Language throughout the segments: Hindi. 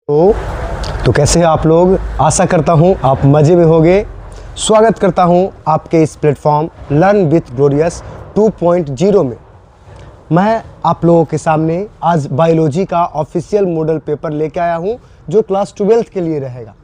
तो कैसे हैं आप लोग। आशा करता हूं आप मज़े में होंगे। स्वागत करता हूं आपके इस प्लेटफॉर्म लर्न विथ ग्लोरियस 2.0 में। मैं आप लोगों के सामने आज बायोलॉजी का ऑफिशियल मॉडल पेपर लेके आया हूं जो क्लास 12th के लिए रहेगा।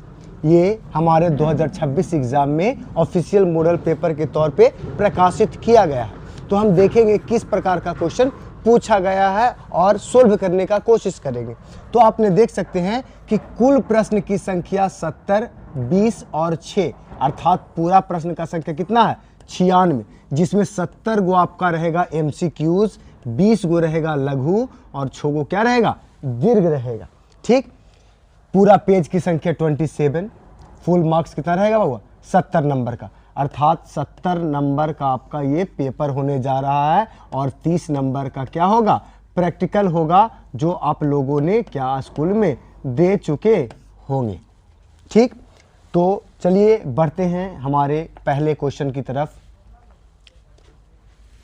ये हमारे 2026 एग्ज़ाम में ऑफिशियल मॉडल पेपर के तौर पे प्रकाशित किया गया है। तो हम देखेंगे किस प्रकार का क्वेश्चन पूछा गया है और सोल्व करने का कोशिश करेंगे। तो आपने देख सकते हैं कि कुल प्रश्न की संख्या 70, 20 और 6 अर्थात पूरा प्रश्न का संख्या कितना है 96, जिसमें 70 गो आपका रहेगा MCQs, 20 गो रहेगा लघु और 6 गो क्या रहेगा दीर्घ रहेगा। ठीक, पूरा पेज की संख्या 27, फुल मार्क्स कितना रहेगा बाबू 70 नंबर का, अर्थात 70 नंबर का आपका ये पेपर होने जा रहा है और 30 नंबर का क्या होगा प्रैक्टिकल होगा जो आप लोगों ने क्या स्कूल में दे चुके होंगे। ठीक, तो चलिए बढ़ते हैं हमारे पहले क्वेश्चन की तरफ।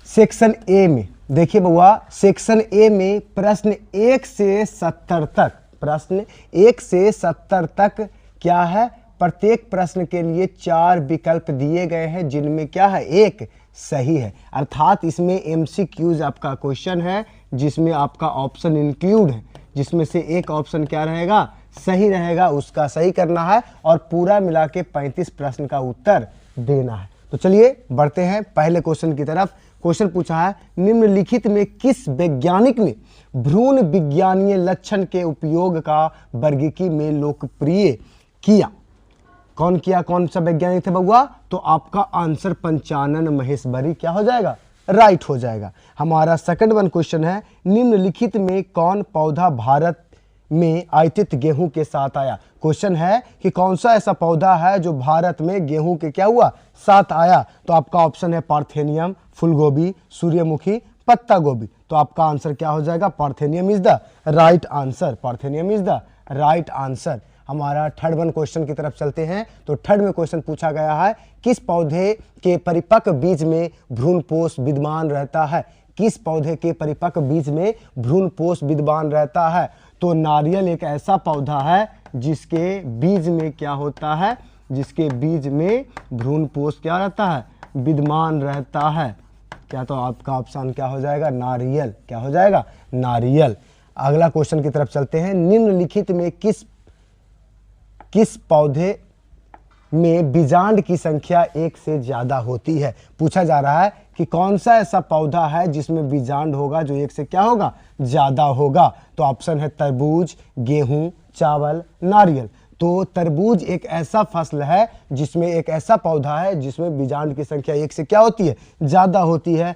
सेक्शन ए में देखिए बउआ, सेक्शन ए में प्रश्न 1 से 70 तक, प्रश्न 1 से 70 तक क्या है, प्रत्येक प्रश्न के लिए 4 विकल्प दिए गए हैं जिनमें क्या है एक सही है। अर्थात इसमें MCQs आपका क्वेश्चन है जिसमें आपका ऑप्शन इंक्लूड है, जिसमें से एक ऑप्शन क्या रहेगा सही रहेगा, उसका सही करना है और पूरा मिला के 35 प्रश्न का उत्तर देना है। तो चलिए बढ़ते हैं पहले क्वेश्चन की तरफ। क्वेश्चन पूछा है निम्नलिखित में किस वैज्ञानिक ने भ्रूण विज्ञानीय लक्षण के उपयोग का वर्गीकी में लोकप्रिय किया। कौन किया, कौन सा वैज्ञानिक थे बउआ, तो आपका आंसर पंचानन महेश्वरी क्या हो जाएगा राइट हो जाएगा। हमारा सेकंड वन क्वेश्चन है निम्नलिखित में कौन पौधा भारत में आयातित गेहूं के साथ आया। क्वेश्चन है कि कौन सा ऐसा पौधा है जो भारत में गेहूं के क्या हुआ साथ आया। तो आपका ऑप्शन है पार्थेनियम, फूलगोभी, सूर्यमुखी, पत्ता गोभी। तो आपका आंसर क्या हो जाएगा parthenium is the right answer, parthenium is the right answer. हमारा थर्ड वन क्वेश्चन की तरफ चलते हैं। तो थर्ड में क्वेश्चन पूछा गया है किस पौधे के परिपक्व बीज में भ्रूणपोष विद्यमान रहता है। किस पौधे के परिपक्व बीज में भ्रूणपोष विद्यमान रहता है। तो नारियल एक ऐसा पौधा है जिसके बीज में क्या होता है, जिसके बीज में भ्रूणपोष क्या रहता है विद्यमान रहता है। क्या, तो आपका ऑप्शन क्या हो जाएगा नारियल, क्या हो जाएगा नारियल। अगला क्वेश्चन की तरफ चलते हैं। निम्नलिखित में किस पौधे में बीजांड की संख्या 1 से ज्यादा होती है। पूछा जा रहा है कि कौन सा ऐसा पौधा है जिसमें बीजांड होगा जो 1 से क्या होगा ज्यादा होगा। तो ऑप्शन है तरबूज, गेहूं, चावल, नारियल। तो तरबूज एक ऐसा फसल है जिसमें एक ऐसा पौधा है जिसमें बीजांड की संख्या 1 से क्या होती है ज्यादा होती है।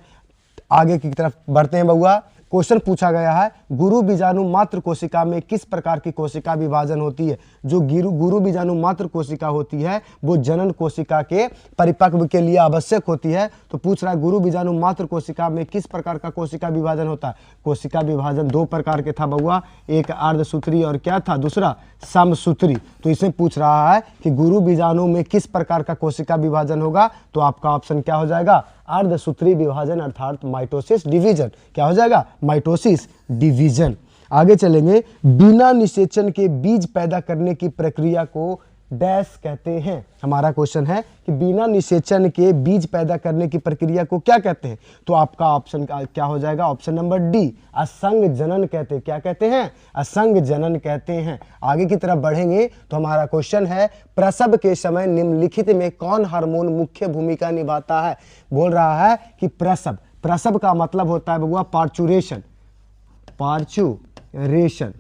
आगे की तरफ बढ़ते हैं बउआ। क्वेश्चन पूछा गया है गुरु बीजाणु मात्र कोशिका में किस प्रकार की कोशिका विभाजन होती है। जो गुरु बीजाणु मात्र कोशिका होती है वो जनन कोशिका के परिपक्व के लिए आवश्यक होती है। तो पूछ रहा है गुरु बीजाणु मात्र कोशिका में किस प्रकार का कोशिका विभाजन होता है। कोशिका विभाजन 2 प्रकार के था बउआ, एक अर्धसूत्री और क्या था दूसरा समसूत्री। तो इसे पूछ रहा है कि गुरु बीजाणु में किस प्रकार का कोशिका विभाजन होगा। तो आपका ऑप्शन क्या हो जाएगा अर्धसूत्री विभाजन अर्थात माइटोसिस डिवीजन। क्या हो जाएगा माइटोसिस डिवीजन। आगे चलेंगे। बिना निषेचन के बीज पैदा करने की प्रक्रिया को डैश कहते हैं। हमारा क्वेश्चन है कि बिना निषेचन के बीज पैदा करने की प्रक्रिया को क्या कहते हैं। तो आपका ऑप्शन क्या हो जाएगा ऑप्शन नंबर डी असंग जनन कहते हैं। क्या कहते हैं असंग जनन कहते हैं। आगे की तरफ बढ़ेंगे तो हमारा क्वेश्चन है प्रसव के समय निम्नलिखित में कौन हार्मोन मुख्य भूमिका निभाता है। बोल रहा है कि प्रसव, प्रसव का मतलब होता है बउआ पार्चुरेशन,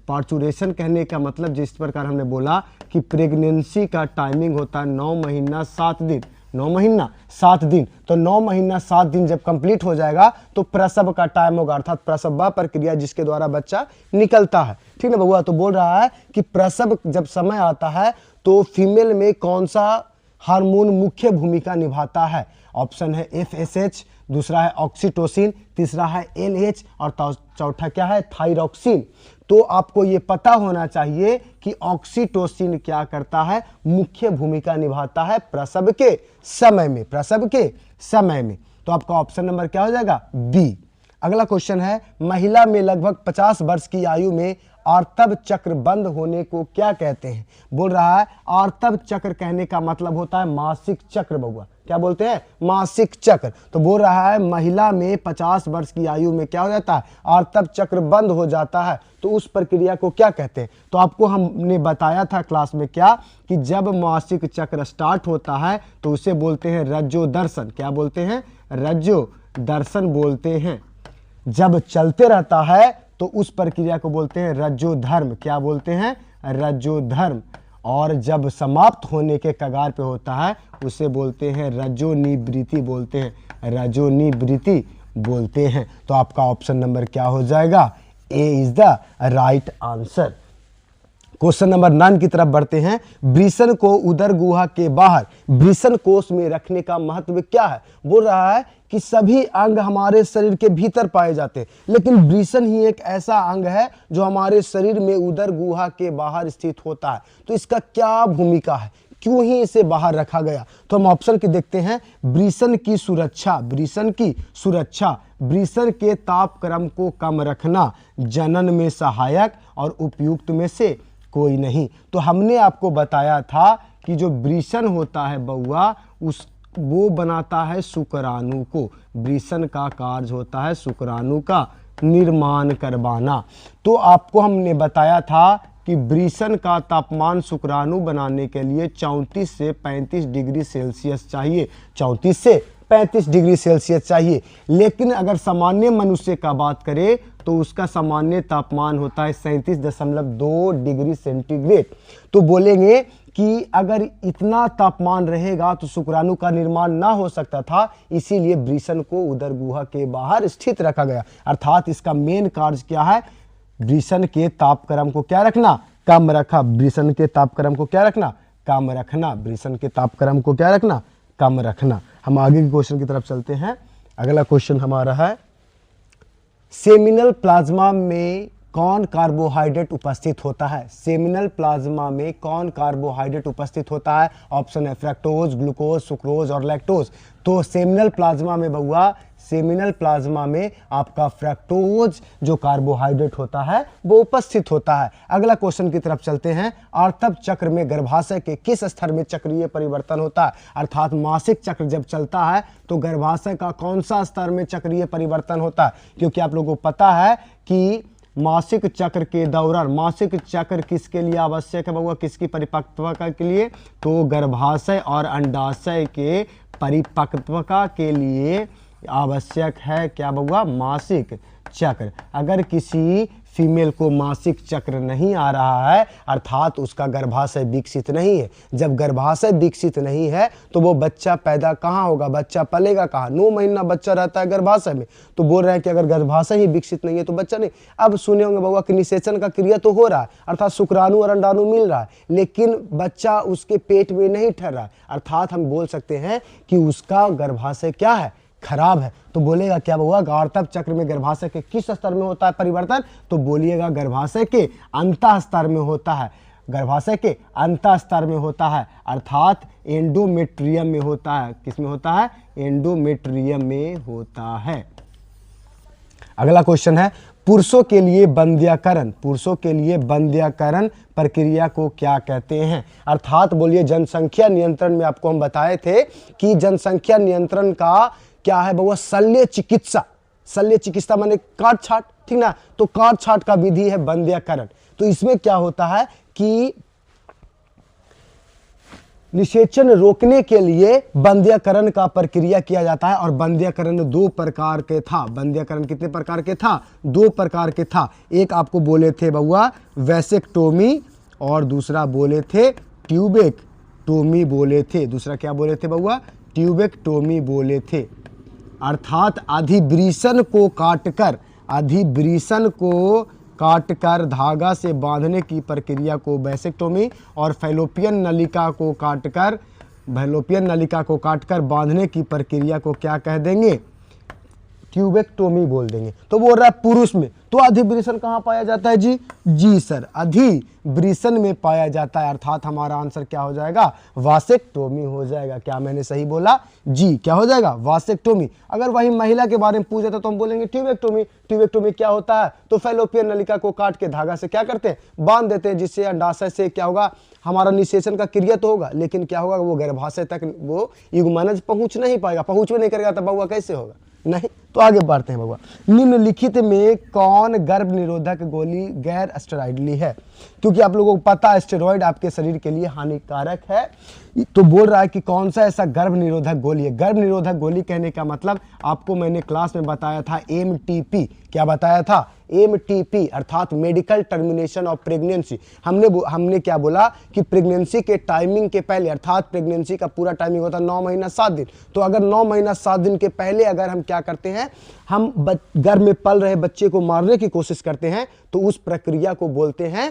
पार्चुरेशन कहने का मतलब जिस प्रकार हमने बोला कि प्रेगनेंसी का टाइमिंग होता है 9 महीना 7 दिन, 9 महीना 7 दिन। तो 9 महीना 7 दिन जब कंप्लीट हो जाएगा तो प्रसव का टाइम होगा, अर्थात प्रसव वह प्रक्रिया जिसके द्वारा बच्चा निकलता है। ठीक है बउआ। तो बोल रहा है कि प्रसव जब समय आता है तो फीमेल में कौन सा हार्मोन मुख्य भूमिका निभाता है। ऑप्शन है FSH, दूसरा है ऑक्सीटोसिन, तीसरा है LH और चौथा क्या है थायरॉक्सिन। तो आपको ये पता होना चाहिए कि ऑक्सीटोसिन क्या करता है मुख्य भूमिका निभाता है प्रसव के समय में, प्रसव के समय में। तो आपका ऑप्शन नंबर क्या हो जाएगा बी। अगला क्वेश्चन है महिला में लगभग 50 वर्ष की आयु में आर्तव चक्र बंद होने को क्या कहते हैं? बोल रहा है आर्तव चक्र कहने का मतलब होता है मासिक चक्र बउआ। क्या बोलते हैं? मासिक चक्र। तो बोल रहा है महिला में 50 वर्ष की आयु में क्या हो जाता है? आर्तव चक्र बंद हो जाता है। तो उस प्रक्रिया को क्या कहते हैं? तो आपको हमने बताया था क्लास में क्या कि जब मासिक चक्र स्टार्ट होता है तो उसे बोलते हैं रज्जोदर्शन। क्या बोलते हैं? रज्जोदर्शन बोलते हैं। जब चलते रहता है तो उस प्रक्रिया को बोलते हैं रज्जोधर्म। क्या बोलते हैं? रज्जोधर्म। और जब समाप्त होने के कगार पे होता है उसे बोलते हैं रजोनिवृत्ति बोलते हैं। रजोनिवृत्ति बोलते हैं। तो आपका ऑप्शन नंबर क्या हो जाएगा? A is the right answer. Question number 9 की तरफ बढ़ते हैं। वृषण को उदर गुहा के बाहर वृषण कोश में रखने का महत्व क्या है? बोल रहा है कि सभी अंग हमारे शरीर के भीतर पाए जाते हैं, लेकिन वृषण ही एक ऐसा अंग है जो हमारे शरीर में उदर गुहा के बाहर स्थित होता है। तो इसका क्या भूमिका है? क्यों ही इसे बाहर रखा गया? तो हम ऑप्शन की देखते हैं। वृषण की सुरक्षा, वृषण की सुरक्षा, वृषण के तापक्रम को कम रखना, जनन में सहायक और उपयुक्त में से कोई नहीं। तो हमने आपको बताया था कि जो वृषण होता है बउआ वो बनाता है शुक्राणु को। वृषण का कार्य होता है शुक्राणु का निर्माण करवाना। तो आपको हमने बताया था कि वृषण का तापमान शुक्राणु बनाने के लिए 34 से 35 डिग्री सेल्सियस चाहिए। 34 से 35 डिग्री सेल्सियस चाहिए। लेकिन अगर सामान्य मनुष्य का बात करें तो उसका सामान्य तापमान होता है 37.2 डिग्री सेंटीग्रेड। तो बोलेंगे कि अगर इतना तापमान रहेगा तो शुक्राणु का निर्माण ना हो सकता था, इसीलिए वृषण को उदर गुहा के बाहर स्थित रखा गया। अर्थात इसका मेन कार्य क्या है? वृषण के तापक्रम को क्या रखना? कम रखा। वृषण के तापक्रम को क्या रखना? कम रखना। वृषण के तापक्रम को क्या रखना? कम रखना। हम आगे के क्वेश्चन की तरफ चलते हैं। अगला क्वेश्चन हमारा है सेमिनल प्लाज्मा में कौन कार्बोहाइड्रेट उपस्थित होता है? सेमिनल प्लाज्मा में कौन कार्बोहाइड्रेट उपस्थित होता है? ऑप्शन है फ्रक्टोज, ग्लूकोज, सुक्रोज और लैक्टोज। तो सेमिनल प्लाज्मा में बउआ, सेमिनल प्लाज्मा में आपका फ्रक्टोज जो कार्बोहाइड्रेट होता है वो उपस्थित होता है। अगला क्वेश्चन की तरफ चलते हैं। आर्तव चक्र में गर्भाशय के किस स्तर में चक्रीय परिवर्तन होता है? अर्थात मासिक चक्र जब चलता है तो गर्भाशय का कौन सा स्तर में चक्रीय परिवर्तन होता है? क्योंकि आप लोगों को पता है कि मासिक चक्र के दौरान, मासिक चक्र किसके लिए आवश्यक है बउआ? किसकी परिपक्वता के लिए? तो गर्भाशय और अंडाशय के परिपक्वता के लिए आवश्यक है क्या बउआ? मासिक चक्र। अगर किसी फीमेल को मासिक चक्र नहीं आ रहा है अर्थात उसका गर्भाशय विकसित नहीं है। जब गर्भाशय विकसित नहीं है तो वो बच्चा पैदा कहाँ होगा? बच्चा पलेगा कहाँ? 9 महीना बच्चा रहता है गर्भाशय में। तो बोल रहे हैं कि अगर गर्भाशय ही विकसित नहीं है तो बच्चा नहीं। अब सुने होंगे बउआ कि निषेचन का क्रिया तो हो रहा है, अर्थात शुक्राणु और अंडाणु मिल रहा है, लेकिन बच्चा उसके पेट में नहीं ठहर रहा है। अर्थात हम बोल सकते हैं कि उसका गर्भाशय क्या है? खराब है। तो बोलेगा क्या बउआ? आर्तव चक्र में गर्भाशय के किस स्तर में होता है परिवर्तन? तो बोलिएगा गर्भाशय के अंतः स्तर में होता है। गर्भाशय के अंतः स्तर में होता है, अर्थात एंडोमेट्रियम में होता है। किस में होता है? एंडोमेट्रियम में होता है। अगला क्वेश्चन है पुरुषों के लिए वंध्यकरण, पुरुषों के लिए वंध्यकरण प्रक्रिया को क्या कहते हैं? अर्थात बोलिए जनसंख्या नियंत्रण में आपको हम बताए थे कि जनसंख्या नियंत्रण का क्या है बउआ? शल्य चिकित्सा। शल्य चिकित्सा माने काट छाट, ठीक ना? तो काट छाट का विधि है वंध्यकरण। तो इसमें क्या होता है कि निषेचन रोकने के लिए वंध्यकरण का प्रक्रिया किया जाता है। और वंध्यकरण 2 प्रकार के था। वंध्यकरण कितने प्रकार के था? 2 प्रकार के था। एक आपको बोले थे बउआ वैसेक्टोमी और दूसरा बोले थे ट्यूबेक्टोमी बोले थे। दूसरा क्या बोले थे बउआ? ट्यूबेक्टोमी बोले थे। अर्थात अधिवृषण को काटकर, अधिवृषण को काटकर धागा से बांधने की प्रक्रिया को वैसेक्टोमी और फैलोपियन नलिका को काटकर बांधने की प्रक्रिया को क्या कह देंगे? ट्यूबेक्टोमी बोल देंगे। तो बोल रहा है पुरुष में, तो अधिवृषण कहाँ पाया जाता है जी? जी सर, अधिवृषण में पाया जाता है, अर्थात हमारा आंसर क्या हो जाएगा? वासेक्टोमी हो जाएगा। क्या मैंने सही बोला? जी, क्या हो जाएगा? वासेक्टोमी। अगर वही महिला के बारे में पूछे तो हम बोलेंगे ट्यूबेक्टोमी। ट्यूबेक्टोमी क्या होता है? तो फैलोपियन नलिका को काट के धागा से क्या करते हैं? बांध देते हैं, जिससे अंडाशय से क्या होगा? हमारा निषेचन का क्रिया तो होगा, लेकिन क्या होगा? वो गर्भाशय तक वो युग्मनज पहुंच नहीं पाएगा। पहुंच भी नहीं करेगा तो बउआ कैसे होगा? नहीं। तो आगे बढ़ते हैं बउआ। निम्नलिखित में कौन गर्भ निरोधक गोली गैर स्टेरॉइडली है? क्योंकि आप लोगों को पता है स्टेरॉइड आपके शरीर के लिए हानिकारक है, तो बोल रहा है कि कौन सा ऐसा गर्भ निरोधक गोली है। गर्भ निरोधक गोली कहने का मतलब आपको मैंने क्लास में बताया था MTP। क्या बताया था? MTP अर्थात मेडिकल टर्मिनेशन ऑफ प्रेगनेंसी। हमने क्या बोला कि प्रेगनेंसी के टाइमिंग के पहले, अर्थात प्रेगनेंसी का पूरा टाइमिंग होता है 9 महीना 7 दिन। तो अगर 9 महीना 7 दिन के पहले अगर हम क्या करते हैं, हम गर्भ में पल रहे बच्चे को मारने की कोशिश करते हैं, तो उस प्रक्रिया को बोलते हैं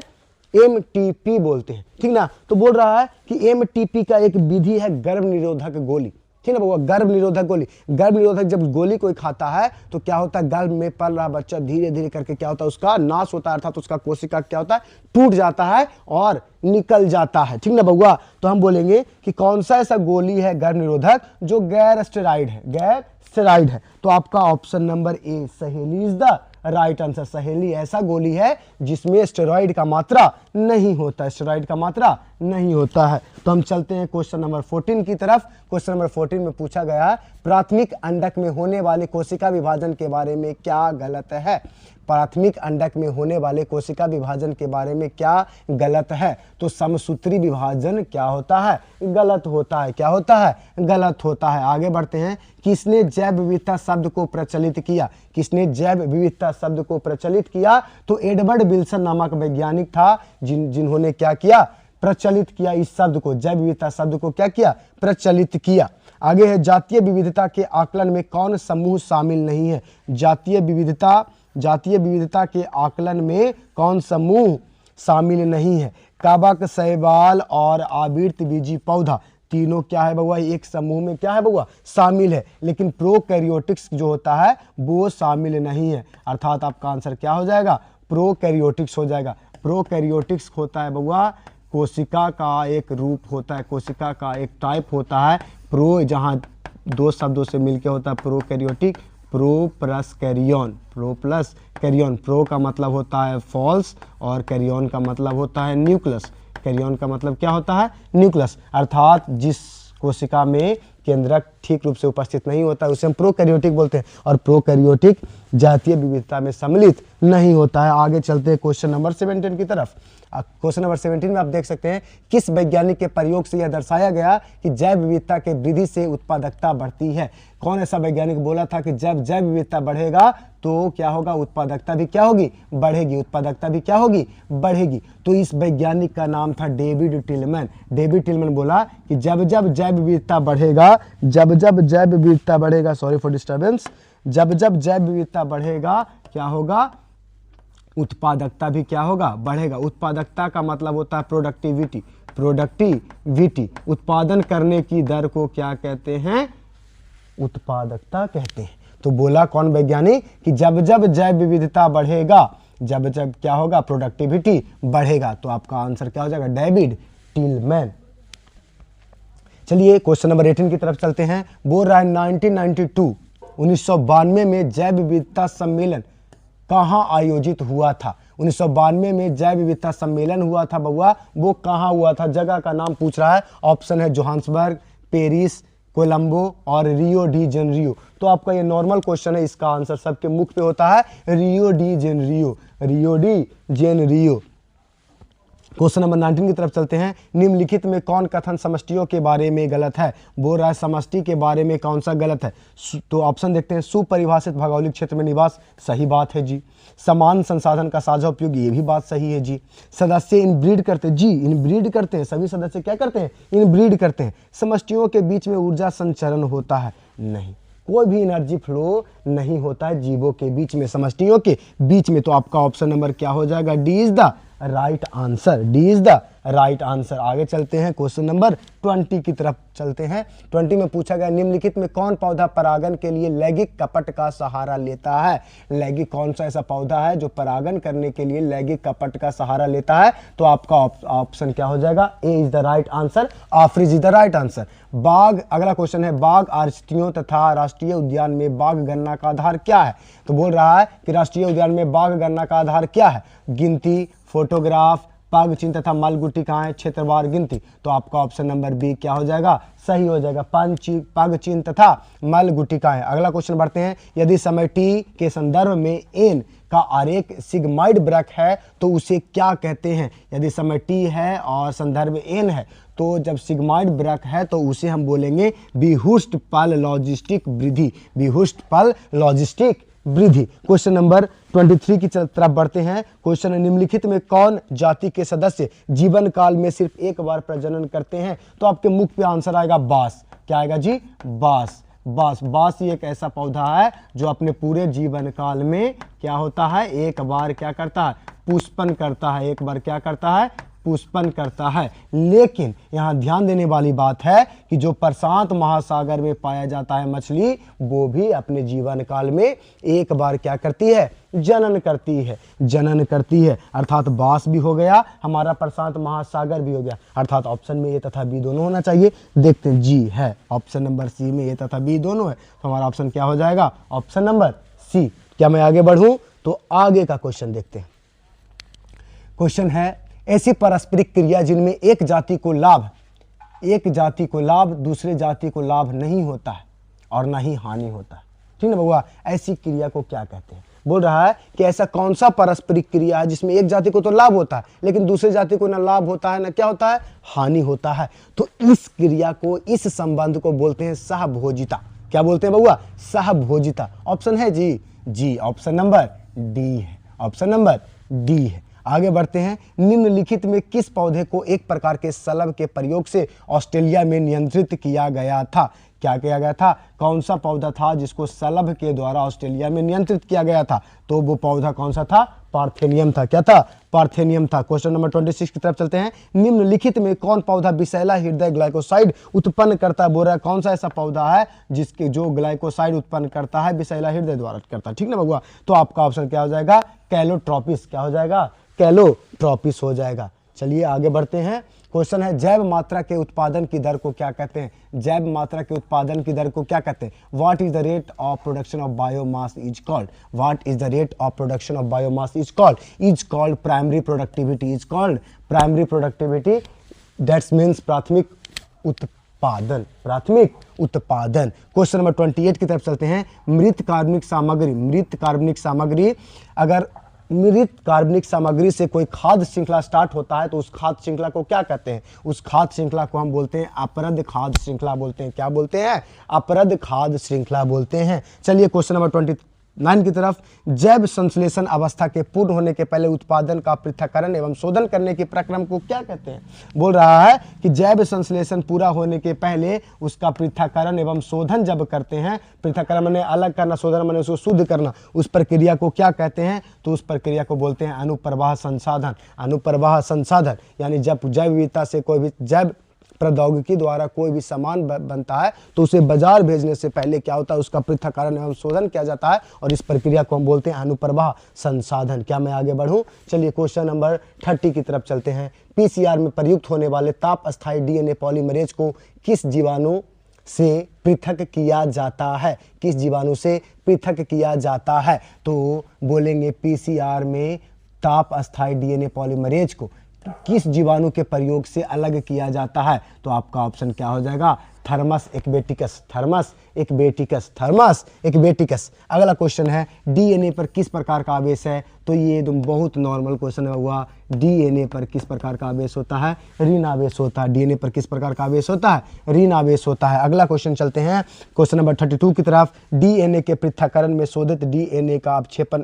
MTP बोलते हैं, ठीक ना। तो बोल रहा है कि MTP का एक विधि है गर्भ निरोधक गोली, ठीक ना बउआ? गर्भ निरोधक गोली। गर्भ निरोधक जब गोली कोई खाता है तो क्या होता है? गर्भ में पल रहा बच्चा धीरे धीरे करके क्या होता है? उसका नाश होता है, अर्थात उसका कोशिका क्या होता है? टूट जाता है और निकल जाता है, ठीक ना बउआ? तो हम बोलेंगे कि कौन सा ऐसा गोली है गर्भ निरोधक जो गैर स्टेरॉइड है? गैर स्टेरॉइड है। तो आपका ऑप्शन नंबर ए सहेली इज द राइट आंसर। सहेली ऐसा गोली है जिसमें स्टेरॉइड का मात्रा नहीं होता है, स्टेरॉइड का मात्रा नहीं होता है। तो हम चलते हैं क्वेश्चन नंबर 14 की तरफ। क्वेश्चन नंबर 14 में पूछा गया प्राथमिक अंडक में होने वाले कोशिका विभाजन के बारे में क्या गलत है? प्राथमिक अंडक में होने वाले कोशिका विभाजन के बारे में क्या गलत है? तो समसूत्री विभाजन क्या होता है? गलत होता है। क्या होता है? गलत होता है। आगे बढ़ते हैं। किसने जैव विविधता शब्द को प्रचलित किया? किसने जैव विविधता शब्द को प्रचलित किया? तो एडवर्ड विल्सन नामक वैज्ञानिक था जिन्होंने क्या किया? प्रचलित किया इस शब्द को, जैव विविधता शब्द को क्या किया? प्रचलित किया। आगे है जातीय विविधता के आकलन में कौन समूह शामिल नहीं है? जातीय विविधता के आकलन में कौन समूह शामिल नहीं है? कवक, शैवाल और आवृतबीजी पौधा तीनों क्या है बउआ? एक समूह में क्या है बउआ? शामिल है। लेकिन प्रोकैरियोटिक्स जो होता है वो शामिल नहीं है, अर्थात आपका आंसर क्या हो जाएगा? प्रोकैरियोटिक्स हो जाएगा। प्रोकैरियोटिक्स होता है बउआ कोशिका का एक रूप होता है, कोशिका का एक टाइप होता है। प्रो जहाँ दो शब्दों से मिलकर होता है prokaryotic, pro plus karyon, pro plus karyon. Pro का मतलब होता है फॉल्स और कैरियन का मतलब होता है न्यूक्लियस। कैरियन का मतलब क्या होता है? न्यूक्लियस। अर्थात जिस कोशिका में केंद्रक ठीक रूप से उपस्थित नहीं होता है उसे हम प्रोकैरियोटिक बोलते हैं, और प्रोकैरियोटिक जातीय विविधता में सम्मिलित नहीं होता है। आगे चलते हैं क्वेश्चन नंबर 17 की तरफ। क्वेश्चन नंबर 17 में आप देख सकते हैं किस वैज्ञानिक के प्रयोग से यह दर्शाया गया कि जैव विविधता के वृद्धि से उत्पादकता बढ़ती है? कौन ऐसा वैज्ञानिक बोला था कि जब जैव विविधता बढ़ेगा तो क्या होगा? उत्पादकता भी क्या होगी? बढ़ेगी। उत्पादकता भी क्या होगी? बढ़ेगी। तो इस वैज्ञानिक का नाम था डेविड टिलमैन। डेविड टिलमैन बोला कि जब जब जैव विविधता बढ़ेगा, जब जब जैव विविधता बढ़ेगा, सॉरी फॉर डिस्टर्बेंस, जब जब जैव विविधता बढ़ेगा क्या होगा? उत्पादकता भी क्या होगा? बढ़ेगा। उत्पादकता का मतलब होता है प्रोडक्टिविटी। प्रोडक्टिविटी, उत्पादन करने की दर को क्या कहते हैं? उत्पादकता कहते हैं। तो बोला कौन वैज्ञानिक कि जब जब जैव विविधता बढ़ेगा, जब जब क्या होगा? प्रोडक्टिविटी बढ़ेगा। तो आपका आंसर क्या हो जाएगा? David Tilman. चलिए क्वेश्चन नंबर 18 की तरफ चलते हैं। बोल रहा है 1992 में जैव विविधता सम्मेलन कहाँ आयोजित हुआ था? 1992 में जैव विविधता सम्मेलन हुआ था बउआ, वो कहाँ हुआ था? जगह का नाम पूछ रहा है। ऑप्शन है जोहान्सबर्ग, पेरिस, कोलंबो और रियो डी जेनेरियो। तो आपका ये नॉर्मल क्वेश्चन है, इसका आंसर सबके मुख पे होता है Rio de Janeiro, Rio de Janeiro. Question number 19 की तरफ चलते हैं। निम्नलिखित में कौन कथन समष्टियों के बारे में गलत है? बोल रहा है समष्टि के बारे में कौन सा गलत है? तो ऑप्शन देखते हैं। सुपरिभाषित भौगोलिक क्षेत्र में निवास, सही बात है जी। समान संसाधन का साझा उपयोग, ये भी बात सही है जी। सदस्य इनब्रीड करते जी, इनब्रीड करते हैं, सभी सदस्य क्या करते हैं? इनब्रीड करते हैं। समष्टियों के बीच में ऊर्जा संचरण होता है, नहीं, कोई भी एनर्जी फ्लो नहीं होता है जीवों के बीच में, समष्टियों के बीच में। तो आपका ऑप्शन नंबर क्या हो जाएगा? D is the right answer, D is the right answer. आगे चलते हैं, क्वेश्चन नंबर 20 की तरफ चलते हैं। 20 में पूछा गया निम्नलिखित में कौन पौधा परागण के लिए लैंगिक कपट का सहारा लेता है। लैंगिक कौन सा ऐसा पौधा है जो परागण करने के लिए लैंगिक कपट का सहारा लेता है? तो आपका ऑप्शन क्या हो जाएगा? A is the right answer, ऑफ्रिज इज द राइट आंसर। बाघ, अगला क्वेश्चन है, बाघ आरस्थियों तथा राष्ट्रीय उद्यान में बाघ गणना का आधार क्या है? तो बोल रहा है कि राष्ट्रीय उद्यान में बाघ गणना का आधार क्या है? गिनती, फोटोग्राफ, पग चिन्ह तथा मल गुटिकाएं, क्षेत्रवार गिनती। तो आपका ऑप्शन नंबर बी क्या हो जाएगा? सही हो जाएगा, पग चिन्ह तथा मल गुटिकाएं। अगला क्वेश्चन बढ़ते हैं, यदि समय टी के संदर्भ में एन का आरेख सिग्माइड वृत्त है तो उसे क्या कहते हैं? यदि समय टी है और संदर्भ एन है तो जब सिग्माइड वृत्त है तो उसे हम बोलेंगे बीहुष्टफल लॉजिस्टिक वृद्धि, बीहुष्टफल लॉजिस्टिक वृद्धि। क्वेश्चन नंबर 23 की तरफ बढ़ते हैं। क्वेश्चन निम्नलिखित में कौन जाति के सदस्य जीवन काल में सिर्फ एक बार प्रजनन करते हैं? तो आपके मुख पे आंसर आएगा बांस। क्या आएगा जी? बांस। बांस ही एक ऐसा पौधा है जो अपने पूरे जीवन काल में क्या होता है? एक बार क्या करता है? पुष्पन करता है। एक बार क्या करता है? पुष्पन करता है। लेकिन यहाँ ध्यान देने वाली बात है कि जो प्रशांत महासागर में पाया जाता है मछली, वो भी अपने जीवन काल में एक बार क्या करती है? जनन करती है, जनन करती है। अर्थात बांस भी हो गया हमारा, प्रशांत महासागर भी हो गया। अर्थात ऑप्शन में ए तथा बी दोनों होना चाहिए। देखते हैं, जी है, ऑप्शन नंबर सी में ए तथा बी दोनों है, तो हमारा ऑप्शन क्या हो जाएगा? Option number C. क्या मैं आगे बढ़ूं? तो आगे का क्वेश्चन देखते हैं। क्वेश्चन है, ऐसी पारस्परिक क्रिया जिनमें एक जाति को लाभ दूसरे जाति को लाभ नहीं होता है और ना ही हानि होता है। ठीक है बउआ, ऐसी क्रिया को क्या कहते हैं? बोल रहा है कि ऐसा कौन सा पारस्परिक क्रिया है जिसमें एक जाति को तो लाभ होता है लेकिन दूसरे जाति को ना लाभ होता है ना क्या होता है? हानि होता है। तो इस क्रिया को, इस संबंध को बोलते हैं सहभोजिता। क्या बोलते हैं बउआ? सहभोजिता। ऑप्शन है जी? जी, ऑप्शन नंबर डी है, ऑप्शन नंबर डी है। आगे बढ़ते हैं, निम्नलिखित में किस पौधे को एक प्रकार के शलभ के प्रयोग से ऑस्ट्रेलिया में नियंत्रित किया गया था? क्या किया गया था? कौन सा पौधा था जिसको शलभ के द्वारा ऑस्ट्रेलिया में नियंत्रित किया गया था? तो वो पौधा कौन सा था? पार्थेनियम था। क्या था? पार्थेनियम था। क्वेश्चन नंबर 26 की तरफ चलते हैं। निम्नलिखित में कौन पौधा विषैला हृदय ग्लाइकोसाइड उत्पन्न करता है? बोल रहा है कौन सा ऐसा पौधा है जिसके जो ग्लाइकोसाइड उत्पन्न करता है विषैला हृदय द्वारा करता है। ठीक ना बउआ? तो आपका ऑप्शन क्या हो जाएगा? कैलोट्रोपिस। क्या हो जाएगा? कैलोट्रोपिस हो जाएगा। चलिए आगे बढ़ते हैं। क्वेश्चन है, जैव मात्रा के उत्पादन की दर को क्या कहते हैं? जैव मात्रा के उत्पादन की दर को क्या कहते हैं? What is the rate of production of biomass is called? What is the rate of production of biomass is called? Is called primary productivity. Is called primary productivity, that's means प्राथमिक उत्पादन, प्राथमिक उत्पादन। क्वेश्चन नंबर 28 की तरफ चलते हैं। मृत कार्बनिक सामग्री, अगर मृत कार्बनिक सामग्री से कोई खाद्य श्रृंखला स्टार्ट होता है तो उस खाद्य श्रृंखला को क्या कहते हैं? उस खाद्य श्रृंखला को हम बोलते हैं अपरद खाद्य श्रृंखला बोलते हैं। क्या बोलते हैं? अपरद खाद्य श्रृंखला बोलते हैं। चलिए क्वेश्चन नंबर 29 की तरफ। जैव संश्लेषण अवस्था के पूर्ण होने के पहले उत्पादन का पृथक्करण एवं शोधन करने के प्रक्रम को क्या कहते हैं? बोल रहा है कि जैव संश्लेषण पूरा होने के पहले उसका पृथक्करण एवं शोधन जब करते हैं, पृथक्करण माने अलग करना, शोधन माने उसको शुद्ध करना, उस प्रक्रिया को क्या कहते हैं? तो उस प्रक्रिया को बोलते हैं अनुप्रवाह संसाधन। अनुप्रवाह संसाधन यानी जब जैव विविधता से कोई भी जैव प्रौद्योगिकी द्वारा कोई भी सामान बनता है तो उसे बाजार भेजने से पहले क्या होता है? उसका पृथक्करण एवं शोधन किया जाता है और इस प्रक्रिया को हम बोलते हैं अनुप्रवाह संसाधन। क्या मैं आगे बढ़ूं? चलिए क्वेश्चन नंबर 30 की तरफ चलते हैं। पीसीआर में प्रयुक्त होने वाले ताप अस्थायी डीएनए पॉलीमरेज को किस जीवाणु से पृथक किया जाता है? किस जीवाणु से पृथक किया जाता है? तो बोलेंगे पीसीआर में ताप अस्थायी डीएनए पॉलीमरेज को किस जीवाणु के प्रयोग से अलग किया जाता है? तो आपका ऑप्शन क्या हो जाएगा? Thermus aquaticus, Thermus aquaticus, Thermus aquaticus. अगला क्वेश्चन है, डीएनए पर किस प्रकार का आवेश है? तो ये एकदम बहुत नॉर्मल क्वेश्चन हुआ। डीएनए पर किस प्रकार का आवेश होता है? ऋण आवेश होता है। डीएनए पर किस प्रकार का आवेश होता है? ऋण आवेश होता है। अगला क्वेश्चन चलते हैं क्वेश्चन नंबर 32 की तरफ। डीएनए के पृथक्करण में शोधित डीएनए का अवक्षेपण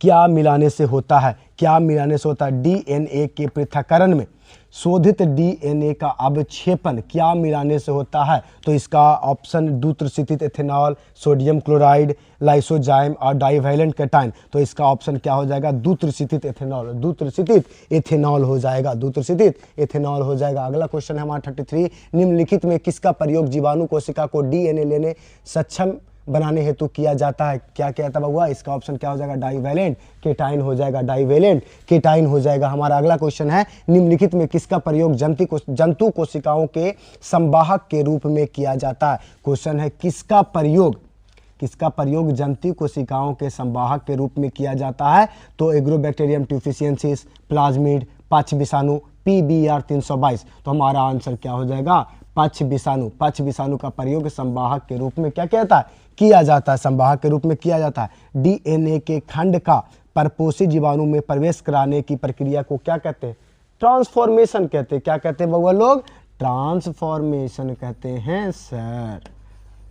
क्या मिलाने से होता है? क्या मिलाने से होता है? डीएनए के पृथक्करण में शोधित डीएनए का अवक्षेपण क्या मिलाने से होता है? तो इसका ऑप्शन दूत्रस्थित एथेनॉल, सोडियम क्लोराइड, लाइसोजाइम और डाइवैलेंट कैटाइन। तो इसका ऑप्शन क्या हो जाएगा? दूत्रस्थित एथेनॉल, दूत्रस्थित एथेनॉल हो जाएगा, दूत्रस्थित एथेनॉल हो जाएगा। अगला क्वेश्चन है हमारा 33, निम्नलिखित में किसका प्रयोग जीवाणु कोशिका को डीएनए लेने सक्षम बनाने हेतु किया जाता है? क्या कहता हुआ? इसका ऑप्शन क्या हो जाएगा? डाइवैलेंट केटाइन हो जाएगा, डाइवैलेंट केटाइन हो जाएगा। हमारा अगला क्वेश्चन है, निम्नलिखित में किसका प्रयोग जंतु कोशिकाओं के संवाहक के रूप में किया जाता है? क्वेश्चन है किसका प्रयोग जंतु कोशिकाओं के संवाहक के रूप में किया जाता है? तो एग्रोबैक्टीरियम ट्यूफिशियंसिस, प्लाज्मिड, पक्ष विषाणु, PBR 322। तो हमारा आंसर क्या हो जाएगा? पक्ष विषाणु। पक्ष विषाणु का प्रयोग संवाहक के रूप में क्या कहता है? किया जाता है, संवाहक के रूप में किया जाता है। डीएनए के खंड का परपोषी जीवाणु में प्रवेश कराने की प्रक्रिया को क्या कहते हैं? ट्रांसफॉर्मेशन कहते हैं। क्या कहते हैं बउआ लोग? ट्रांसफॉर्मेशन कहते हैं सर,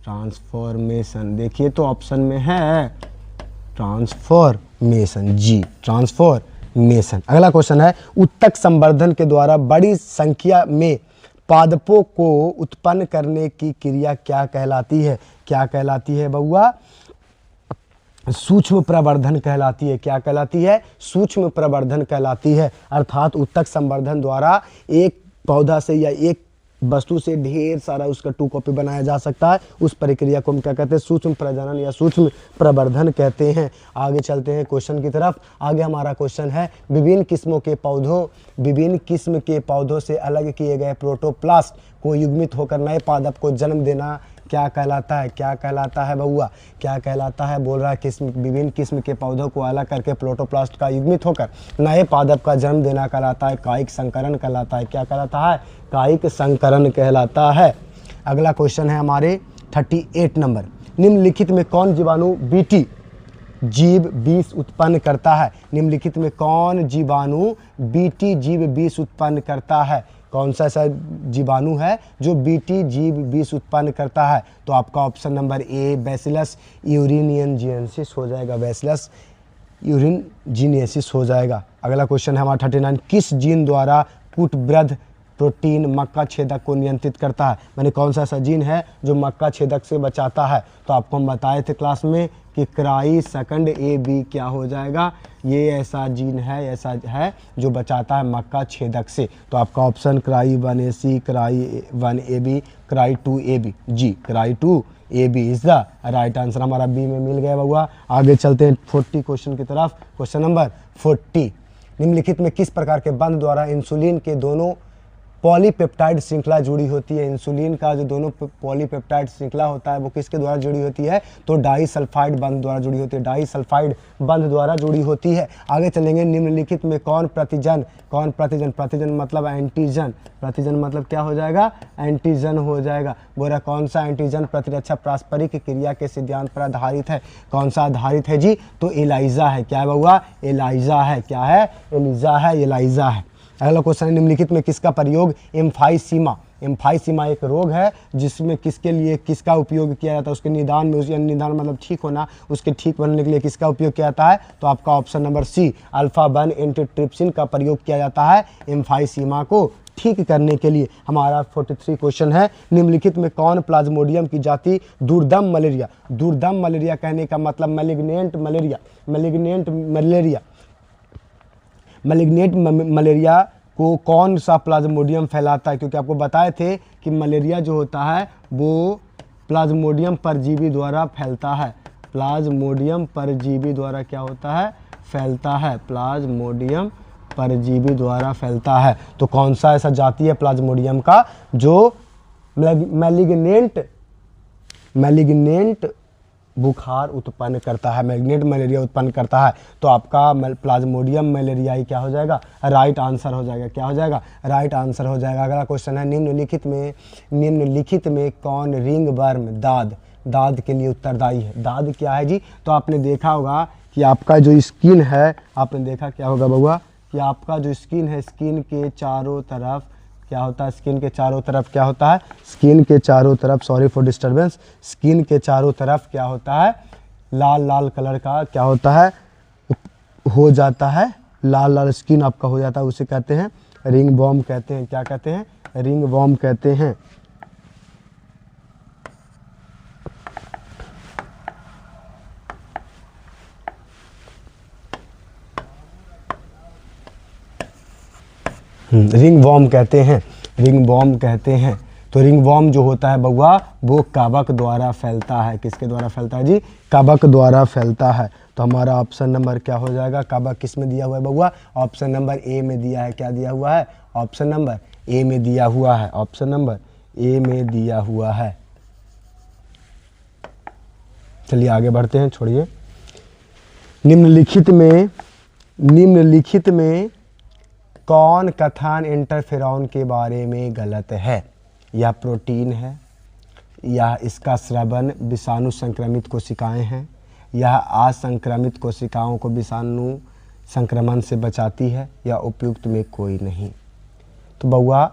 ट्रांसफॉर्मेशन। देखिए तो ऑप्शन में है ट्रांसफॉर्मेशन, जी ट्रांसफॉर्मेशन। अगला क्वेश्चन है, उत्तक संवर्धन के द्वारा बड़ी संख्या में पादपों को उत्पन्न करने की क्रिया क्या कहलाती है? क्या कहलाती है बउआ? सूक्ष्म प्रवर्धन कहलाती है। क्या कहलाती है? सूक्ष्म प्रवर्धन कहलाती है। अर्थात उत्तक संवर्धन द्वारा एक पौधा से या एक वस्तु से ढेर सारा उसका 2 कॉपी बनाया जा सकता है। उस प्रक्रिया को हम क्या कहते हैं? सूक्ष्म प्रजनन या सूक्ष्म प्रवर्धन कहते हैं। आगे चलते हैं क्वेश्चन की तरफ। आगे हमारा क्वेश्चन है, विभिन्न किस्म के पौधों से अलग किए गए प्रोटोप्लास्ट को युग्मित होकर नए पादप को जन्म देना क्या कहलाता है? क्या कहलाता है बउआ? क्या कहलाता है? बोल रहा है विभिन्न किस्म के पौधों को अलग करके प्रोटोप्लास्ट का युग्मित होकर नए पादप का जन्म देना कहलाता है, कायिक संकरण कहलाता है। क्या कहलाता है? कायिक संकरण कहलाता है। अगला क्वेश्चन है हमारे 38 नंबर, निम्नलिखित में कौन जीवाणु बीटी जीव विष उत्पन्न करता है? निम्नलिखित में कौन जीवाणु बीटी जीव विष उत्पन्न करता है? कौन सा ऐसा जीवाणु है जो बीटी जीव विष उत्पन्न करता है? तो आपका ऑप्शन नंबर ए बैसिलस यूरेनियनजिएंसिस हो जाएगा, बैसिलस यूरेनियनजिएंसिस हो जाएगा। अगला क्वेश्चन है हमारा 39, किस जीन द्वारा कूटवृद्ध प्रोटीन मक्का छेदक को नियंत्रित करता है? मैंने कौन सा ऐसा जीन है जो मक्का छेदक से बचाता है? तो आपको हम बताए थे क्लास में कि क्राई सेकंड AB क्या हो जाएगा? ये ऐसा जीन है, ऐसा है जो बचाता है मक्का छेदक से। तो आपका option cry 1AC, cry 1AB, cry 2AB, जी cry 2AB is the right answer. हमारा बी में मिल गया बउआ। आगे चलते हैं 40 क्वेश्चन की तरफ। क्वेश्चन नंबर 40, निम्नलिखित में किस प्रकार के बंध द्वारा इंसुलिन के दोनों पॉलीपेप्टाइड श्रृंखला जुड़ी होती है? इंसुलिन का जो दोनों पॉलीपेप्टाइड श्रृंखला होता है वो किसके द्वारा जुड़ी होती है? तो डाइसल्फाइड बंध द्वारा जुड़ी होती है, डाइसल्फाइड बंध द्वारा जुड़ी होती है। आगे चलेंगे, निम्नलिखित में कौन प्रतिजन मतलब एंटीजन, प्रतिजन मतलब क्या हो जाएगा? एंटीजन हो जाएगा। बोला कौन सा एंटीजन प्रतिरक्षा पारस्परिक क्रिया के सिद्धांत पर आधारित है? कौन सा आधारित है जी? तो एलाइजा है। क्या है बउआ? एलाइजा है। क्या है? एलिजा है, एलाइजा है। अगला क्वेश्चन है, निम्नलिखित में किसका प्रयोग एम्फाइसीमा एक रोग है जिसमें किसके लिए किसका उपयोग किया जाता है? उसके निदान में, उसके निदान मतलब ठीक होना, उसके ठीक बनने के लिए किसका उपयोग किया जाता है? तो आपका ऑप्शन नंबर सी अल्फा-1 एंटीट्रिप्सिन का प्रयोग किया जाता है एम्फाइसीमा को ठीक करने के लिए। हमारा 43 क्वेश्चन है, निम्नलिखित में कौन प्लाज्मोडियम की जाति दुर्दम मलेरिया कहने का मतलब मैलिग्नेंट मलेरिया को कौन सा प्लाज्मोडियम फैलाता है? क्योंकि आपको बताए थे कि मलेरिया जो होता है वो प्लाज्मोडियम परजीवी द्वारा फैलता है। प्लाज्मोडियम परजीवी द्वारा क्या होता है? फैलता है। प्लाज्मोडियम परजीवी द्वारा फैलता है। तो कौन सा ऐसा जाति है प्लाज्मोडियम का जो मैलिग्नेंट बुखार उत्पन्न करता है, मैग्नेट मलेरिया उत्पन्न करता है? तो आपका प्लाज्मोडियम मलेरियाई क्या हो जाएगा? राइट आंसर हो जाएगा। क्या हो जाएगा? राइट आंसर हो जाएगा। अगला क्वेश्चन है, निम्नलिखित में कौन रिंग वर्म दाद के लिए उत्तरदायी है? दाद क्या है जी? तो आपने देखा होगा कि आपका जो स्किन है, आपने देखा क्या होगा बउआ कि आपका जो स्किन है, स्किन के चारों तरफ क्या होता है? स्किन के चारों तरफ क्या होता है? स्किन के चारों तरफ, सॉरी फॉर डिस्टर्बेंस, स्किन के चारों तरफ क्या होता है? लाल लाल कलर का क्या होता है? हो जाता है, लाल लाल स्किन आपका हो जाता है, उसे कहते हैं रिंग वॉर्म कहते हैं। क्या कहते हैं? रिंग वॉर्म कहते हैं। रिंग वॉर्म कहते हैं, रिंग वॉर्म कहते हैं। तो रिंग वॉर्म जो होता है बउआ वो कवक द्वारा फैलता है। किसके द्वारा फैलता है जी? कवक द्वारा फैलता है। तो हमारा ऑप्शन नंबर क्या हो जाएगा? कवक किस में दिया हुआ है बउआ? ऑप्शन नंबर ए में दिया है। क्या दिया हुआ है? ऑप्शन नंबर ए में दिया हुआ है। ऑप्शन नंबर ए में दिया हुआ है। चलिए आगे बढ़ते हैं, छोड़िए। निम्नलिखित में कौन कथन इंटरफेरॉन के बारे में गलत है? यह प्रोटीन है, यह इसका स्रवन विषाणु संक्रमित कोशिकाएं हैं, यह असंक्रमित कोशिकाओं को विषाणु संक्रमण से बचाती है, या उपयुक्त में कोई नहीं। तो बउआ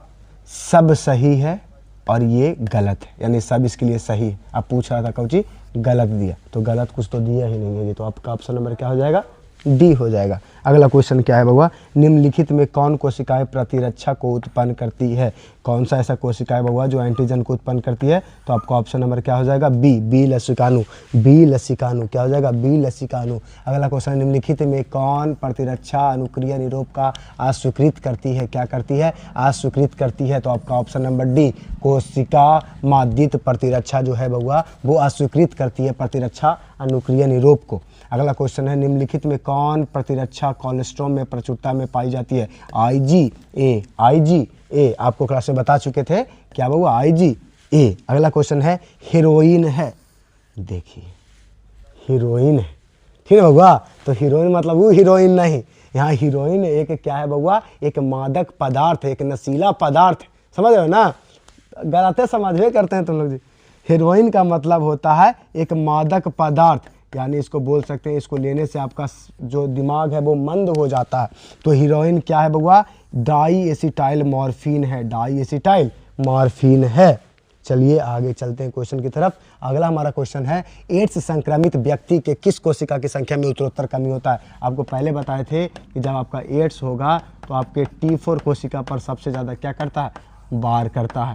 सब सही है और ये गलत है, यानी सब इसके लिए सही है। अब पूछ रहा था कौची गलत दिया, तो गलत कुछ तो दिया ही नहीं है ये, तो आपका ऑप्शन नंबर क्या हो जाएगा? डी हो जाएगा। अगला क्वेश्चन क्या है बउआ? निम्नलिखित में कौन कोशिकाएं प्रतिरक्षा को उत्पन्न करती है? कौन सा ऐसा कोशिकाएं बउआ जो एंटीजन को उत्पन्न करती है? तो आपका ऑप्शन नंबर क्या हो जाएगा? बी, बी लसिकाणु। बी लसिकाणु क्या हो जाएगा? बी लसिकाणु। अगला क्वेश्चन, निम्नलिखित में कौन प्रतिरक्षा अनुक्रिया निरोध का अस्वीकृत करती है? क्या करती है? अस्वीकृत करती है। तो आपका ऑप्शन नंबर डी, कोशिका माध्यित प्रतिरक्षा जो है बउआ वो अस्वीकृत करती है प्रतिरक्षा अनुक्रिया निरोध को। अगला क्वेश्चन है, निम्नलिखित में कौन प्रतिरक्षा कोलेस्ट्रॉल में प्रचुरता में पाई जाती है? IgA, IgA आपको क्लास में बता चुके थे। क्या बउआ? IgA। अगला क्वेश्चन है, हीरोइन है। देखिए हीरोइन है, ठीक है बउआ? तो हीरोइन मतलब वो हीरोइन नहीं, यहाँ हीरोइन एक क्या है बउआ? एक मादक पदार्थ है, एक नशीला पदार्थ है। समझ रहे हो ना? गलत समझवे करते हैं तुम लोग जी। हीरोइन का मतलब होता है एक मादक पदार्थ, यानी इसको बोल सकते हैं इसको लेने से आपका जो दिमाग है वो मंद हो जाता है। तो हीरोइन क्या है बउआ? डाईएसिटाइल मॉर्फिन है, डाईएसिटाइल मॉर्फिन है। चलिए आगे चलते हैं क्वेश्चन की तरफ। अगला हमारा क्वेश्चन है, एड्स संक्रमित व्यक्ति के किस कोशिका की संख्या में उत्तरोत्तर कमी होता है? आपको पहले बताए थे कि जब आपका एड्स होगा तो आपके T4 कोशिका पर सबसे ज़्यादा क्या करता है? वार करता है।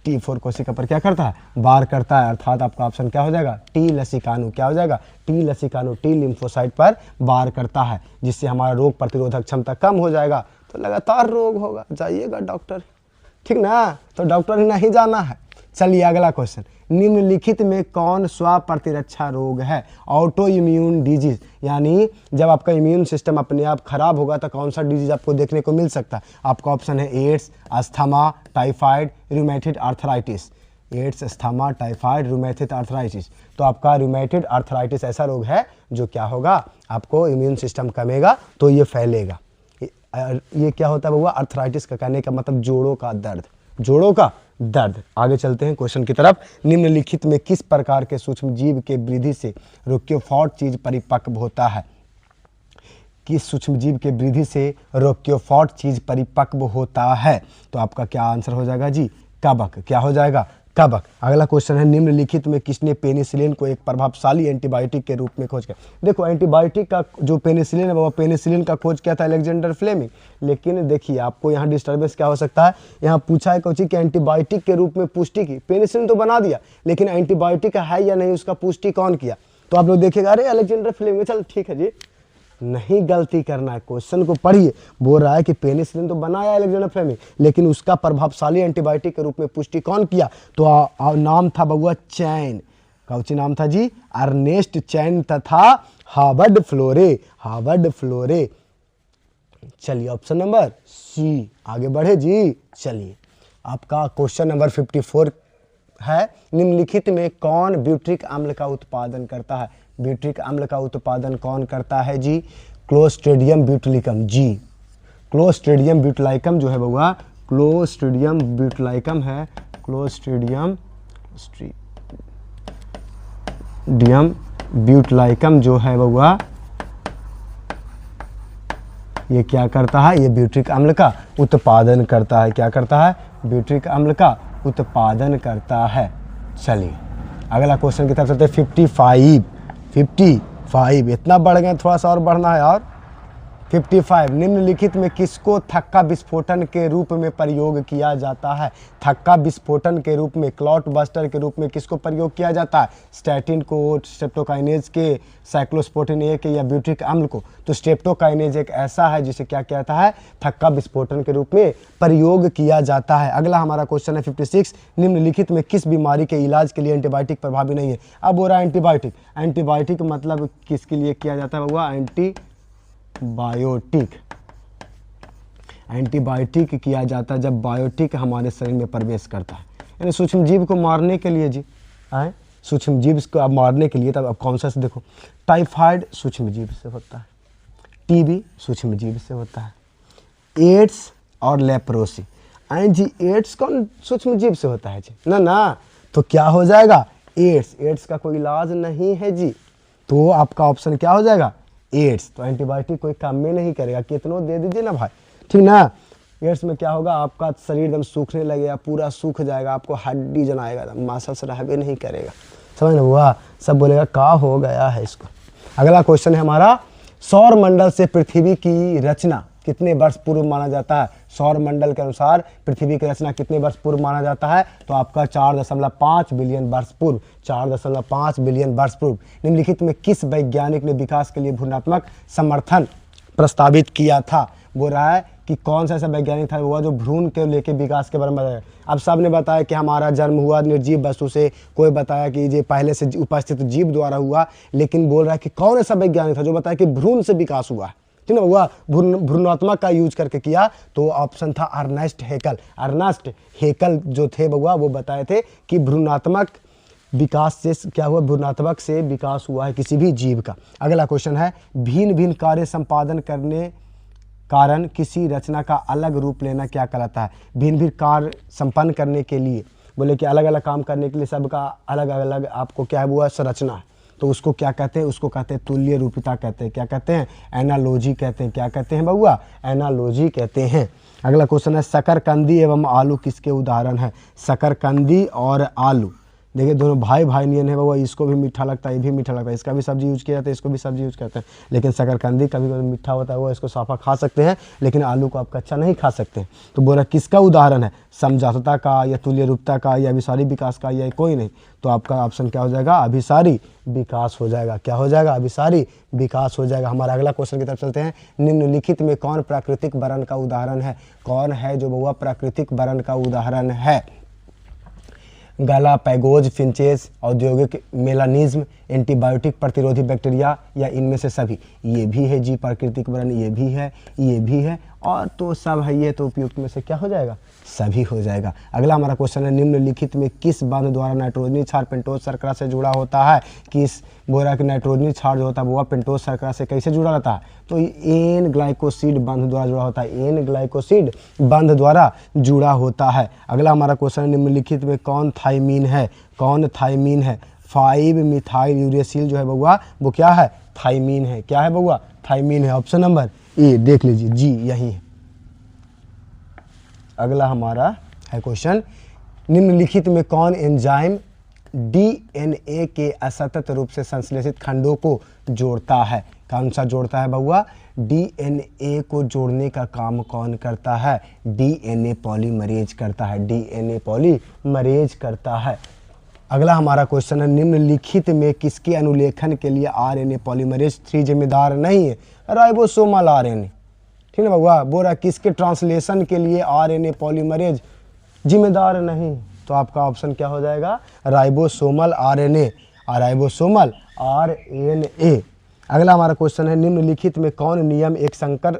T4 कोशिका पर क्या करता है? वार करता है। अर्थात आपका ऑप्शन क्या हो जाएगा? टी लसिकाणु। क्या हो जाएगा? टी लसिकाणु, टी लिम्फोसाइट पर वार करता है, जिससे हमारा रोग प्रतिरोधक क्षमता कम हो जाएगा। तो लगातार रोग होगा, जाइएगा डॉक्टर, ठीक ना? तो डॉक्टर ही नहीं जाना है। चलिए अगला क्वेश्चन, निम्नलिखित में कौन स्व प्रतिरक्षा रोग है? ऑटो इम्यून डिजीज, यानी जब आपका इम्यून सिस्टम अपने आप खराब होगा तो कौन सा डिजीज आपको देखने को मिल सकता है? आपका ऑप्शन है AIDS, asthma, typhoid, rheumatoid arthritis. AIDS, asthma, typhoid, rheumatoid arthritis. तो आपका रूमेटॉइड आर्थराइटिस ऐसा रोग है जो क्या होगा? आपको इम्यून सिस्टम कमेगा तो ये फैलेगा। ये क्या होता है बउआ? आर्थराइटिस का कहने का मतलब जोड़ों का दर्द, जोड़ों का दर्द। आगे चलते हैं क्वेश्चन की तरफ। निम्नलिखित में किस प्रकार के सूक्ष्म जीव के वृद्धि से रोक्योफॉर्ट चीज परिपक्व होता है? किस सूक्ष्म जीव के वृद्धि से रोक्योफॉर्ट चीज परिपक्व होता है? तो आपका क्या आंसर हो जाएगा जी? कवक। क्या हो जाएगा? कवक। अगला क्वेश्चन है, निम्नलिखित में किसने पेनिसिलिन को एक प्रभावशाली एंटीबायोटिक के रूप में खोज किया? देखो एंटीबायोटिक का जो पेनिसिलिन है वो पेनिसिलिन का खोज किया था अलेक्जेंडर फ्लेमिंग। लेकिन देखिए आपको यहाँ डिस्टर्बेंस क्या हो सकता है? यहाँ पूछा है कोची कि एंटीबायोटिक के रूप में पुष्टि की। पेनिसिलिन तो बना दिया, लेकिन एंटीबायोटिक है या नहीं उसका पुष्टि कौन किया? तो आप लोग देखिएगा, अरे अलेक्जेंडर फ्लेमिंग। चल ठीक है जी, नहीं गलती करना है, क्वेश्चन को पढ़िए। बोल रहा है कि पेनिसिलिन तो बनाया अलेक्जेंडर फ्लेमिंग, लेकिन उसका प्रभावशाली एंटीबायोटिक के रूप में पुष्टि कौन किया? तो नाम था बउआ चैन। कौची नाम था जी? अर्नेस्ट चैन तथा हार्वर्ड फ्लोरे, हार्वर्ड फ्लोरे। चलिए ऑप्शन नंबर सी, आगे बढ़े जी। चलिए आपका क्वेश्चन नंबर 54 है, निम्नलिखित में कौन ब्यूट्रिक अम्ल का उत्पादन करता है? ब्यूट्रिक अम्ल का उत्पादन कौन करता है जी? क्लोस्ट्रिडियम ब्यूटिलिकम जी। क्लोस्ट्रिडियम ब्यूटिलाइकम जो है बउआ, क्लोस्ट्रिडियम ब्यूटिलाइकम है, क्लोस्ट्रिडियम ब्यूटिलाइकम जो है बउआ ये क्या करता है? ये ब्यूट्रिक अम्ल का उत्पादन करता है। क्या करता है? ब्यूट्रिक अम्ल का उत्पादन करता है। चलिए अगला क्वेश्चन की तरफ चलते हैं। 55 5 इतना बढ़ गए, थोड़ा सा और बढ़ना है। और 55 निम्नलिखित में किसको थक्का विस्फोटन के रूप में प्रयोग किया जाता है? थक्का विस्फोटन के रूप में, क्लॉट बस्टर के रूप में किसको प्रयोग किया जाता है? स्टैटिन को, स्ट्रेप्टोकाइनेज के, साइक्लोस्पोर्टिन ए के, या ब्यूटिक अम्ल को? तो स्ट्रेप्टोकाइनेज एक ऐसा है जिसे क्या कहता है? थक्का विस्फोटन के रूप में प्रयोग किया जाता है। अगला हमारा क्वेश्चन है 56 निम्नलिखित में किस बीमारी के इलाज के लिए एंटीबायोटिक प्रभावी नहीं है? अब हो रहा है एंटीबायोटिक। एंटीबायोटिक मतलब किसके लिए किया जाता है बउआ? एंटीबायोटिक किया जाता है जब बायोटिक हमारे शरीर में प्रवेश करता है, यानी सूक्ष्म जीव को मारने के लिए जी, आए सूक्ष्म जीव को अब मारने के लिए। तब अब कौन सा से देखो, टाइफाइड सूक्ष्म जीव से होता है, टीबी सूक्ष्म जीव से होता है, एड्स और लेप्रोसी। आए जी एड्स कौन सूक्ष्म जीव से होता है जी? ना, तो क्या हो जाएगा? एड्स का कोई इलाज नहीं है जी, तो आपका ऑप्शन क्या हो जाएगा? एड्स। तो एंटीबायोटिक कोई काम में नहीं करेगा, कितनों दे दीजिए ना भाई, ठीक ना। एड्स में क्या होगा? आपका शरीर एकदम सूखने लगेगा, पूरा सूख जाएगा, आपको हड्डी जनाएगा, मांस रहबे नहीं करेगा, समझ ना हुआ? सब बोलेगा का हो गया है इसको। अगला क्वेश्चन है हमारा, सौर मंडल से पृथ्वी की रचना कितने वर्ष पूर्व माना जाता है? सौर मंडल के अनुसार पृथ्वी की रचना कितने वर्ष पूर्व माना जाता है? तो आपका 4.5 बिलियन वर्ष पूर्व, 4.5 बिलियन वर्ष पूर्व। निम्नलिखित में किस वैज्ञानिक ने विकास के लिए भ्रूणात्मक समर्थन प्रस्तावित किया था? बोल रहा है कि कौन सा ऐसा वैज्ञानिक था वो जो भ्रूण के लेके विकास के बारे में बताया। अब सब ने बताया कि हमारा जन्म हुआ निर्जीव वस्तु से, कोई बताया कि ये पहले से उपस्थित जीव द्वारा हुआ, लेकिन बोल रहा है कि कौन ऐसा वैज्ञानिक था जो बताया कि भ्रूण से विकास हुआ, ठीक ना हुआ, भ्रूणात्मक का यूज करके किया। तो ऑप्शन था अर्नेस्ट हेकल। अर्नेस्ट हेकल जो थे बउआ वो बताए थे कि भ्रूणात्मक विकास से क्या हुआ? भ्रूणात्मक से विकास हुआ है किसी भी जीव का। अगला क्वेश्चन है, भिन्न भिन्न कार्य संपादन करने कारण किसी रचना का अलग रूप लेना क्या कहलाता है? भिन्न भिन्न कार्य संपन्न करने के लिए, बोले कि अलग अलग काम करने के लिए सबका अलग अलग आपको क्या है वो संरचना है, तो उसको क्या कहते हैं? उसको कहते हैं तुल्य रूपता कहते हैं। क्या कहते हैं? एनालॉजी कहते हैं। क्या कहते हैं बउआ? एनालॉजी कहते हैं। अगला क्वेश्चन है, शकरकंदी एवं आलू किसके उदाहरण है? शकरकंदी और आलू देखिए दोनों भाई भाई नियन है बउआ, इसको भी मीठा लगता है, ये भी मीठा लगता है, इसका भी सब्जी यूज किया जाता है, इसको भी सब्जी यूज करते हैं। लेकिन शकरकंदी कभी कभी मीठा होता है, वो इसको साफा खा सकते हैं, लेकिन आलू को आप कच्चा नहीं खा सकते। तो बोला किसका उदाहरण है? समझौता का, या तुल्य रूपता का, या अभिसारी विकास का, या कोई नहीं। तो आपका ऑप्शन क्या हो जाएगा? अभिसारी विकास हो जाएगा। क्या हो जाएगा? अभिसारी विकास हो जाएगा। हमारा अगला क्वेश्चन की तरफ चलते हैं। निम्नलिखित में कौन प्राकृतिक वर्ण का उदाहरण है? कौन है जो बउआ प्राकृतिक वर्ण का उदाहरण है? गालापैगोज, फिंचेस, औद्योगिक मेलानिज्म, एंटीबायोटिक प्रतिरोधी बैक्टीरिया, या इनमें से सभी? ये भी है जी प्राकृतिक वर्ण, ये भी है, ये भी है, और तो सब है ये, तो उपयुक्त में से क्या हो जाएगा? सभी हो जाएगा। अगला हमारा क्वेश्चन है, निम्नलिखित में किस बंध द्वारा नाइट्रोजनी क्षार पेंटोज शर्करा से जुड़ा होता है? किस बोरा कि नाइट्रोजनी क्षार जो होता है वो पेंटोज शर्करा से कैसे जुड़ा रहता है? तो एन ग्लाइकोसिड बंध द्वारा जुड़ा होता है, एन ग्लाइकोसिड बंध द्वारा जुड़ा होता है। अगला हमारा क्वेश्चन है, निम्नलिखित में कौन थाइमीन है? कौन थाइमीन है? 5 मिथाइल यूरेसिल जो है बउआ वो क्या है? थाइमीन है। क्या है बउआ? थाइमीन है। ऑप्शन नंबर ए देख लीजिए जी, यही है। अगला हमारा है क्वेश्चन, निम्नलिखित में कौन एंजाइम डीएनए के असतत रूप से संश्लेषित खंडों को जोड़ता है? कौन सा जोड़ता है बउआ? डीएनए को जोड़ने का काम कौन करता है? डीएनए पॉलीमरेज करता है, डीएनए पॉलीमरेज करता है। अगला हमारा क्वेश्चन है, निम्नलिखित में किसके अनुलेखन के लिए आरएनए पॉलीमरेज 3 जिम्मेदार नहीं है? राइबोसोमल आरएनए, ठीक है बउआ। बोल रहा किसके ट्रांसलेशन के लिए आरएनए पॉलीमरेज जिम्मेदार नहीं? तो आपका ऑप्शन क्या हो जाएगा? Ribosomal RNA, ribosomal RNA. अगला हमारा क्वेश्चन है, निम्नलिखित में कौन नियम एक संकर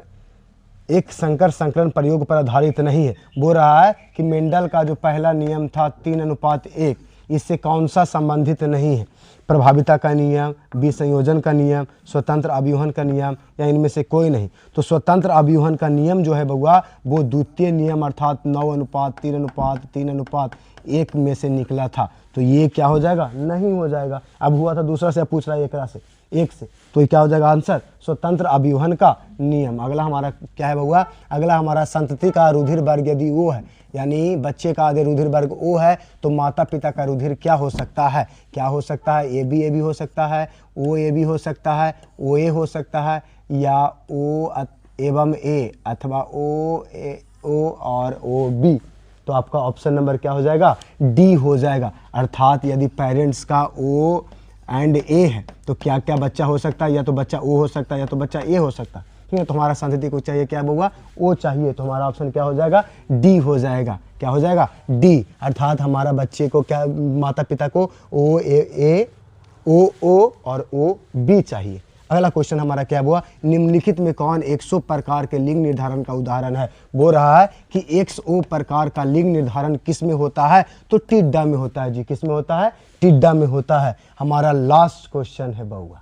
संकरण प्रयोग पर आधारित नहीं है? बोल रहा है कि मेंडल का जो पहला नियम था 3:1, इससे कौन सा संबंधित नहीं है? प्रभाविता का नियम, विसंयोजन का नियम, स्वतंत्र अव्यूहन का नियम, या इनमें से कोई नहीं? तो स्वतंत्र अव्यूहन का नियम जो है बउआ वो द्वितीय नियम अर्थात 9:3:3:1 में से निकला था। तो ये क्या हो जाएगा? नहीं हो जाएगा। अब हुआ था दूसरा से, अब पूछ रहा है एकरा से, एक से, तो ये क्या हो जाएगा आंसर, स्वतंत्र अभिवहन का नियम। अगला हमारा क्या है बउआ, अगला हमारा संतति का रुधिर वर्ग यदि O है, यानी बच्चे का यदि रुधिर वर्ग O है तो माता पिता का रुधिर क्या हो सकता है, क्या हो सकता है, AB हो सकता है, OAB हो सकता है, OA हो सकता है, या O एवं A अथवा O और OB। तो आपका ऑप्शन नंबर क्या हो जाएगा, डी हो जाएगा। अर्थात यदि पेरेंट्स का O एंड A है तो क्या क्या बच्चा हो सकता है, या तो बच्चा O हो सकता है या तो बच्चा A हो सकता है। ठीक है, तो हमारा संतति को चाहिए क्या बउआ, O चाहिए, तो हमारा ऑप्शन क्या हो जाएगा, डी हो जाएगा। क्या हो जाएगा, डी। अर्थात हमारा बच्चे को क्या, माता पिता को O और OB चाहिए। अगला क्वेश्चन हमारा क्या हुआ, निम्नलिखित में कौन 100 प्रकार के लिंग निर्धारण का उदाहरण है। बोल रहा है कि 100 प्रकार का लिंग निर्धारण किस में होता है, तो टिड्डा में होता है जी। किस में होता है, टिड्डा में होता है। हमारा लास्ट क्वेश्चन है बउआ,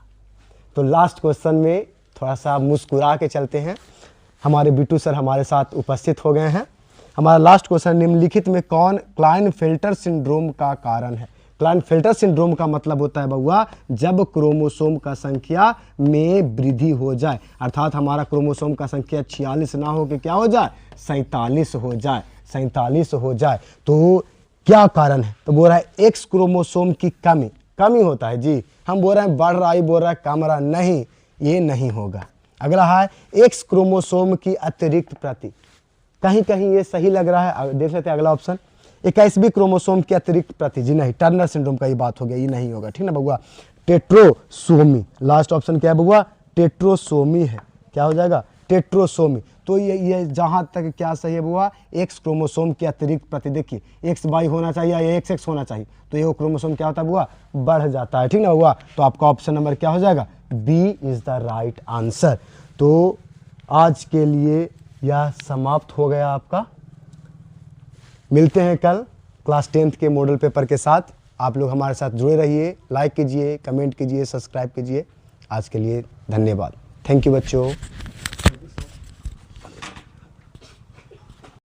तो लास्ट क्वेश्चन में थोड़ा सा मुस्कुरा के चलते हैं। हमारे बिट्टू सर हमारे साथ उपस्थित हो गए हैं। हमारा लास्ट क्वेश्चन, निम्नलिखित में कौन क्लाइनफेल्टर सिंड्रोम का कारण है। क्लाइनफेल्टर सिंड्रोम का मतलब होता है बउआ जब क्रोमोसोम का संख्या में वृद्धि हो जाए, अर्थात हमारा क्रोमोसोम का संख्या 46 ना हो के क्या हो जाए, 47 हो जाए, 47 हो जाए। तो क्या कारण है, तो बोल रहा है एक्स क्रोमोसोम की कमी होता है जी। हम बोल रहे हैं बढ़ रहा है, बोल रहा है कम रहा, नहीं, ये नहीं होगा। अगला है एक्स क्रोमोसोम की अतिरिक्त प्रति, कहीं कहीं ये सही लग रहा है, देख लेते हैं अगला ऑप्शन, 21वीं क्रोमोसोम की अतिरिक्त प्रति, जी नहीं, टर्नर सिंड्रोम का ही बात हो गया, ये नहीं होगा। ठीक ना बउआ, टेट्रोसोमी, लास्ट ऑप्शन क्या है बउआ, टेट्रोसोमी है। क्या हो जाएगा, टेट्रोसोमी। तो ये जहां तक क्या सही है बुआ, एक्स क्रोमोसोम के अतिरिक्त प्रति, देखिए एक्स वाई होना चाहिए या एक्स एक्स होना चाहिए, तो ये क्रोमोसोम क्या होता है बुआ, बढ़ जाता है। ठीक ना बुआ, तो आपका ऑप्शन नंबर क्या हो जाएगा, B is the right answer. तो आज के लिए यह समाप्त हो गया आपका। मिलते हैं कल क्लास 10th के मॉडल पेपर के साथ। आप लोग हमारे साथ जुड़े रहिए, लाइक कीजिए, कमेंट कीजिए, सब्सक्राइब कीजिए। आज के लिए धन्यवाद। थैंक यू बच्चों।